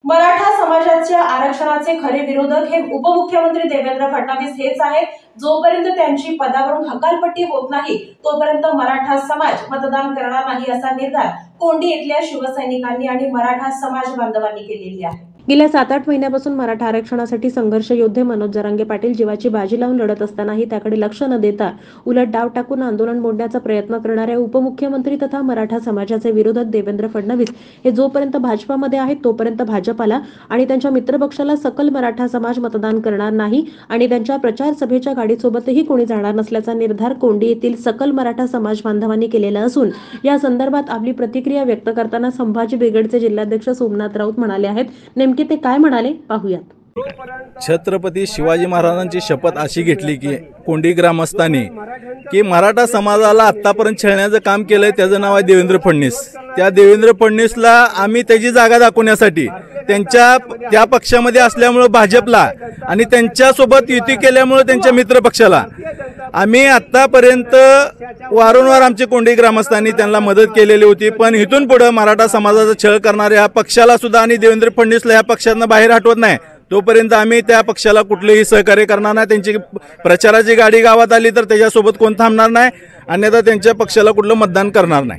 मराठा समाजाच्या आरक्षणाचे खरे विरोधक हे उपमुख्यमंत्री देवेंद्र फडणवीस हेच आहेत। जोपर्यंत त्यांची पदावरून हकालपट्टी होत नाही तोपर्यंत मराठा समाज मतदान करणार नाही असा निर्धार कोंडी येथील शिवसैनिकांनी आणि मराठा समाज बांधवांनी केलेली आहे। गेल्या 7-8 महिन्यापासून मराठा आरक्षणासाठी संघर्ष योद्धे मनोज जरांगे पाटील जीवाची बाजी लावून लढत असतानाही त्याकडे लक्ष न देता उलट डाव टाकून आंदोलन मोडण्याचा प्रयत्न करणाऱ्या उपमुख्यमंत्री तथा मराठा समाजाचे विरोधक देवेंद्र फडणवीस हे जोपर्यंत भाजपामध्ये आहेत तोपर्यंत भाजपाला आणि त्यांच्या मित्रपक्षाला सकल मराठा समाज मतदान करणार नाही आणि त्यांच्या प्रचार सभेच्या गाडीसोबतही कोणी जाणार नसल्याचा निर्धार कोंडी येथील सकल मराठा समाज बांधवांनी केलेला असून या संदर्भात आपली प्रतिक्रिया व्यक्त करताना संभाजी ब्रिगेडचे जिल्हाध्यक्ष सोमनाथ राऊत म्हणाले आहेत। नेमके ते काय म्हणाले पाहूयात। छत्रपती शिवाजी महाराजांची शपथ अशी घेतली की कोंडी ग्रामस्थांनी की मराठा समाजाला आतापर्यंत छळण्याचं काम केलंय त्याचं नाव आहे देवेंद्र फडणवीस। त्या देवेंद्र फडणवीसला आम्ही त्याची जागा दाखवण्यासाठी त्या पक्षामध्ये असल्यामुळे भाजपला आणि त्यांच्यासोबत युती केल्यामुळे त्यांच्या मित्र पक्षाला आम्ही आतापर्यंत वारंवार आमचे कोंडी ग्रामस्थांनी त्यांना मदत केलेली होती। पण इथून पुढे मराठा समाजाचा छळ करणाऱ्या पक्षाला सुद्धा आणि देवेंद्र फडणवीसला या पक्षातनं बाहेर हटवत नाही तोपर्यंत आम्ही त्या पक्षाला कुठलेही सहकार्य करणार नाही। त्यांची प्रचाराची गाडी गावात आली तर त्याच्यासोबत कोण थांबणार नाही, अन्यथा त्यांच्या पक्षाला कुठलं मतदान करणार नाही।